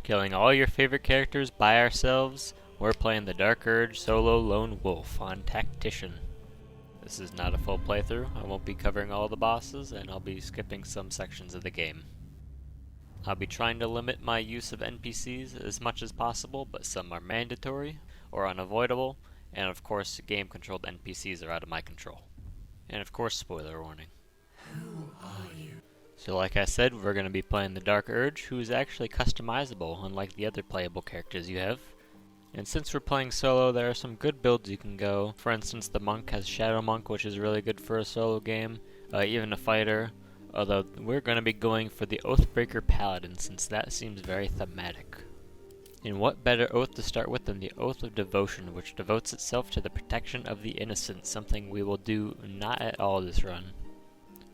Killing all your favorite characters by ourselves, we're playing the Dark Urge solo Lone Wolf on Tactician. This is not a full playthrough. I won't be covering all the bosses, and I'll be skipping some sections of the game. I'll be trying to limit my use of NPCs as much as possible, but some are mandatory or unavoidable, and of course game-controlled NPCs are out of my control. And of course, spoiler warning. Who are you? So like I said, we're going to be playing the Dark Urge, who is actually customizable, unlike the other playable characters you have. And since we're playing solo, there are some good builds you can go. For instance, the Monk has Shadow Monk, which is really good for a solo game, even a fighter. Although, we're going to be going for the Oathbreaker Paladin, since that seems very thematic. And what better oath to start with than the Oath of Devotion, which devotes itself to the protection of the innocent, something we will do not at all this run.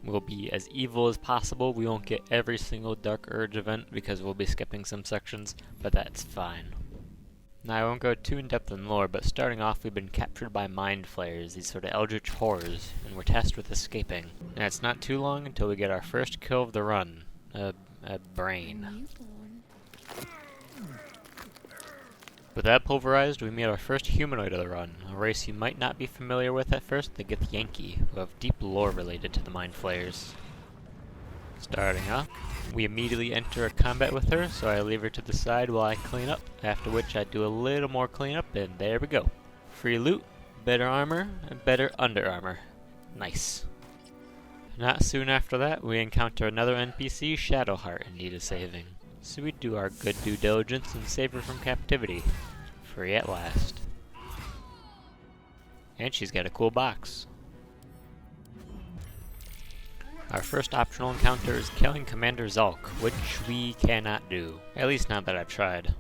We'll be as evil as possible. We won't get every single Dark Urge event because we'll be skipping some sections, but that's fine. Now I won't go too in depth in lore, but starting off we've been captured by mind flayers, these sort of eldritch horrors, and we're tasked with escaping. And it's not too long until we get our first kill of the run, a brain. With that pulverized, we meet our first humanoid of the run, a race you might not be familiar with at first, the Githyanki, who have deep lore related to the mind flayers. Starting off, we immediately enter a combat with her, so I leave her to the side while I clean up, after which I do a little more cleanup, and there we go. Free loot, better armor, and better under armor. Nice. Not soon after that, we encounter another NPC, Shadowheart, in need of saving. So we do our good due diligence and save her from captivity. Free at last. And she's got a cool box. Our first optional encounter is killing Commander Zulk, which we cannot do. At least not that I've tried.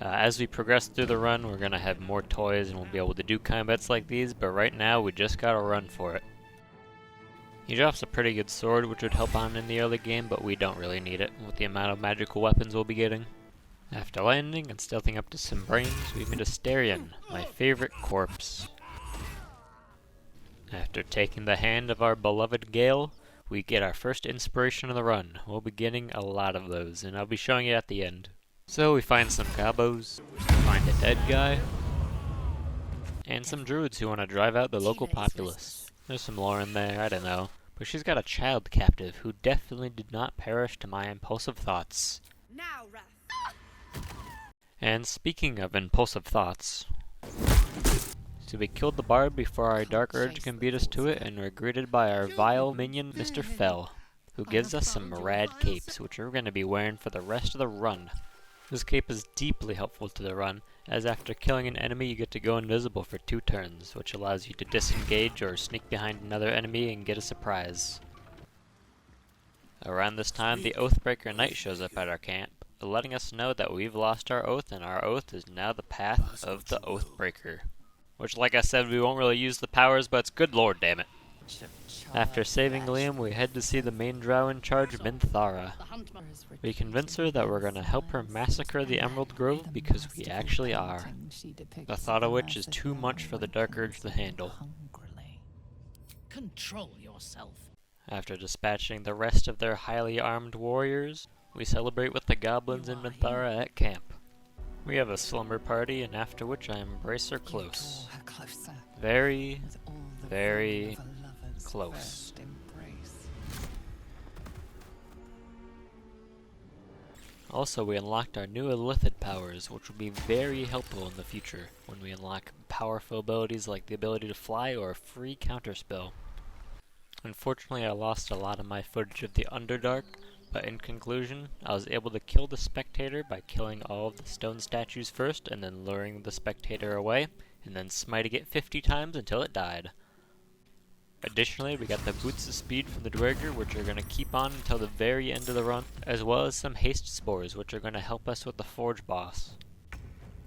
As we progress through the run, we're going to have more toys and we'll be able to do combats like these, but right now we just gotta run for it. He drops a pretty good sword, which would help on in the early game, but we don't really need it with the amount of magical weapons we'll be getting. After landing and stealthing up to some brains, we meet Asterion, my favorite corpse. After taking the hand of our beloved Gale, we get our first inspiration of the run. We'll be getting a lot of those, and I'll be showing you at the end. So we find some gobos, find a dead guy, and some druids who want to drive out the local populace. There's some lore in there, I don't know. But she's got a child captive who definitely did not perish to my impulsive thoughts. Now, Wrath. And speaking of impulsive thoughts, so we killed the bard before our Dark Urge can beat us to it, and we're greeted by our vile minion, Mr. Fell, who gives us some rad capes, which we're going to be wearing for the rest of the run. This cape is deeply helpful to the run, as after killing an enemy you get to go invisible for 2 turns, which allows you to disengage or sneak behind another enemy and get a surprise. Around this time, the Oathbreaker Knight shows up at our camp, letting us know that we've lost our oath and our oath is now the path of the Oathbreaker. Which, like I said, we won't really use the powers, but it's good lore, damn it. After saving Liam, we head to see the main drow in charge, Minthara. We convince her that we're going to help her massacre the Emerald Grove because we actually are. The thought of which is too much for the Dark Urge to handle. Control yourself. After dispatching the rest of their highly armed warriors, we celebrate with the goblins in Minthara at camp. We have a slumber party, and after which I embrace her close. Very, very close. Also, we unlocked our new Illithid powers, which will be very helpful in the future when we unlock powerful abilities like the ability to fly or a free counterspell. Unfortunately, I lost a lot of my footage of the Underdark, but in conclusion, I was able to kill the spectator by killing all of the stone statues first and then luring the spectator away, and then smiting it 50 times until it died. Additionally, we got the Boots of Speed from the Dwerger, which are going to keep on until the very end of the run, as well as some Haste Spores, which are going to help us with the Forge boss.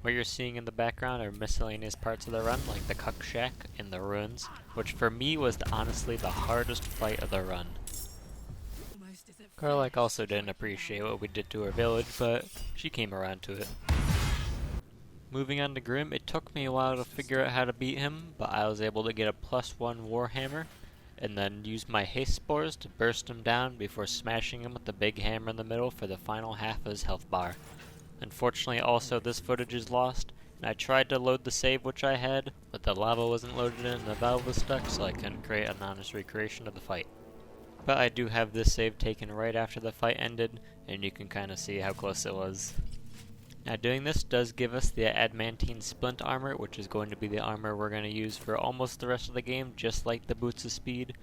What you're seeing in the background are miscellaneous parts of the run, like the Cuck Shack and the ruins, which for me was honestly the hardest fight of the run. Karlach also didn't appreciate what we did to her village, but she came around to it. Moving on to Grim, it took me a while to figure out how to beat him, but I was able to get a +1 Warhammer, and then use my Haste Spores to burst him down before smashing him with the big hammer in the middle for the final half of his health bar. Unfortunately also this footage is lost, and I tried to load the save which I had, but the lava wasn't loaded in and the valve was stuck, so I couldn't create an honest recreation of the fight. But I do have this save taken right after the fight ended, and you can kind of see how close it was. Now doing this does give us the adamantine splint armor, which is going to be the armor we're going to use for almost the rest of the game, just like the Boots of Speed,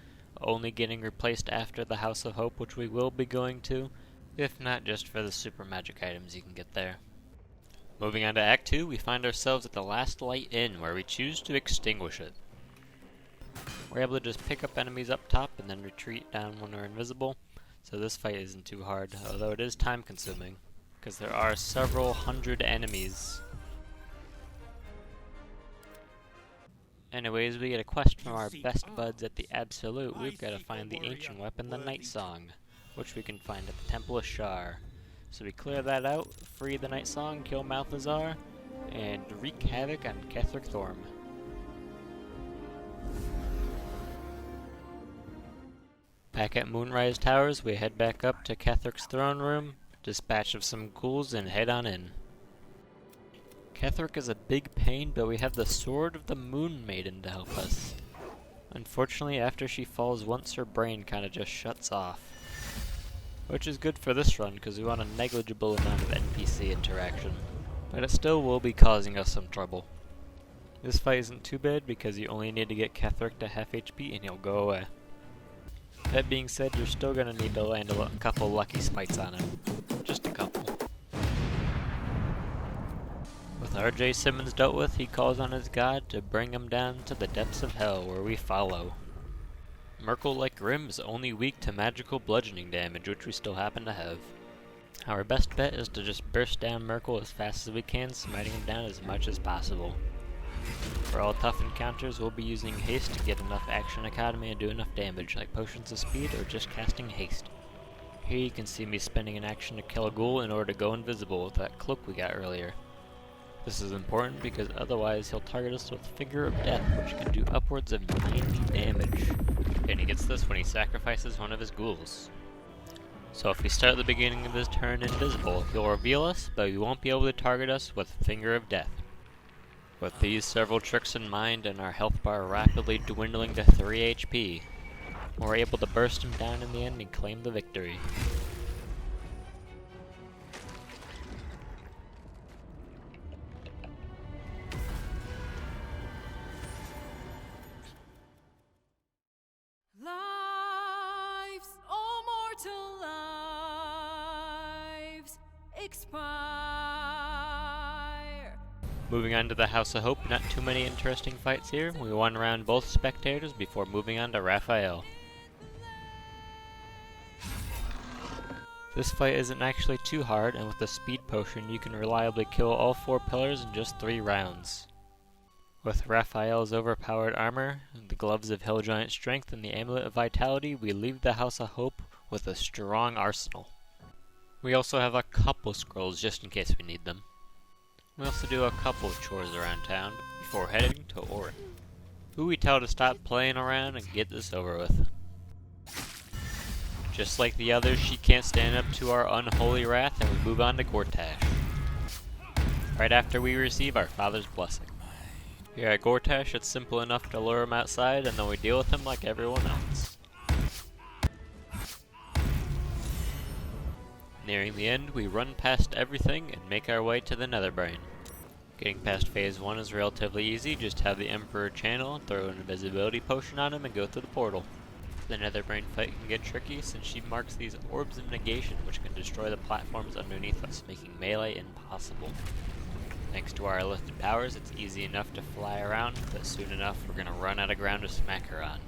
only getting replaced after the House of Hope, which we will be going to, if not just for the super magic items you can get there. Moving on to Act 2, we find ourselves at the last light inn, where we choose to extinguish it. We're able to just pick up enemies up top and then retreat down when we're invisible, so this fight isn't too hard, although it is time consuming, because there are several hundred enemies. Anyways, we get a quest from our best buds at the Absolute. We've got to find the ancient weapon, the Night Song, which we can find at the Temple of Shar. So we clear that out, free the Night Song, kill Malthazar, and wreak havoc on Ketheric Thorm. Back at Moonrise Towers, we head back up to Ketheric's throne room, dispatch of some ghouls, and head on in. Ketheric is a big pain, but we have the Sword of the Moon Maiden to help us. Unfortunately, after she falls once, her brain kinda just shuts off. Which is good for this run, because we want a negligible amount of NPC interaction. But it still will be causing us some trouble. This fight isn't too bad, because you only need to get Ketheric to half HP and he'll go away. That being said, you're still going to need to land a couple lucky smites on him. Just a couple. With RJ Simmons dealt with, he calls on his god to bring him down to the depths of hell, where we follow. Merkel, like Grim, is only weak to magical bludgeoning damage, which we still happen to have. Our best bet is to just burst down Merkel as fast as we can, smiting him down as much as possible. For all tough encounters, we'll be using haste to get enough action economy and do enough damage, like potions of speed or just casting haste. Here you can see me spending an action to kill a ghoul in order to go invisible with that cloak we got earlier. This is important because otherwise he'll target us with Finger of Death, which can do upwards of 90 damage. And he gets this when he sacrifices one of his ghouls. So if we start at the beginning of his turn invisible, he'll reveal us, but he won't be able to target us with Finger of Death. With these several tricks in mind and our health bar rapidly dwindling to 3 HP, we're able to burst him down in the end and claim the victory. Lives, oh mortal lives, expire. Moving on to the House of Hope, not too many interesting fights here. We won around both spectators before moving on to Raphael. This fight isn't actually too hard, and with the speed potion you can reliably kill all 4 pillars in just 3 rounds. With Raphael's overpowered armor, the gloves of Hill Giant Strength, and the Amulet of Vitality, we leave the House of Hope with a strong arsenal. We also have a couple scrolls just in case we need them. We also do a couple of chores around town before heading to Orin, who we tell to stop playing around and get this over with. Just like the others, she can't stand up to our unholy wrath, and we move on to Gortash, right after we receive our father's blessing. Here at Gortash, it's simple enough to lure him outside, and then we deal with him like everyone else. Nearing the end, we run past everything and make our way to the Netherbrain. Getting past phase 1 is relatively easy, just have the Emperor channel, throw an invisibility potion on him, and go through the portal. The Netherbrain fight can get tricky since she marks these orbs of negation which can destroy the platforms underneath us, making melee impossible. Thanks to our lifted powers, it's easy enough to fly around, but soon enough we're going to run out of ground to smack her on.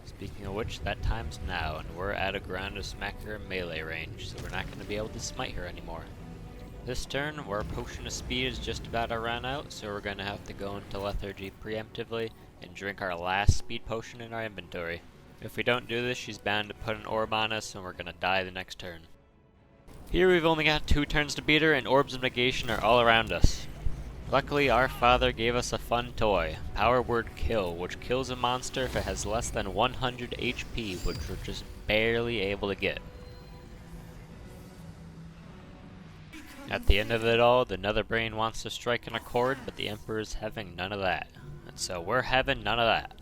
Speaking of which, that time's now, and we're out of ground to smack her in melee range, so we're not going to be able to smite her anymore. This turn, our potion of speed is just about to run out, so we're going to have to go into lethargy preemptively and drink our last speed potion in our inventory. If we don't do this, she's bound to put an orb on us, and we're going to die the next turn. Here we've only got 2 turns to beat her, and orbs of negation are all around us. Luckily, our father gave us a fun toy, Power Word Kill, which kills a monster if it has less than 100 HP, which we're just barely able to get. At the end of it all, the Netherbrain wants to strike an accord, but the Emperor's having none of that. And so we're having none of that.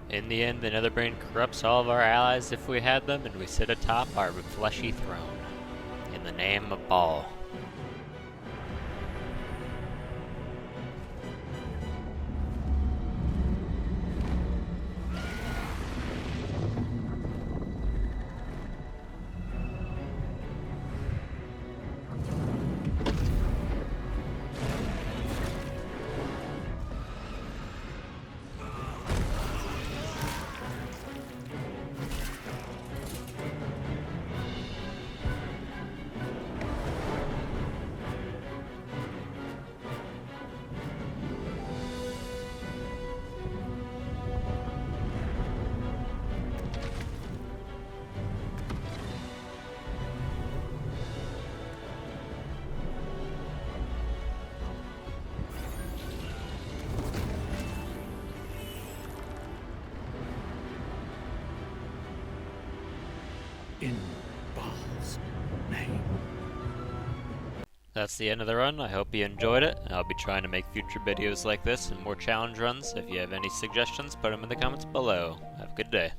In the end, the Netherbrain corrupts all of our allies if we had them, and we sit atop our fleshy throne. In the name of Baal. In Baal's name. That's the end of the run. I hope you enjoyed it. I'll be trying to make future videos like this and more challenge runs. If you have any suggestions, put them in the comments below. Have a good day.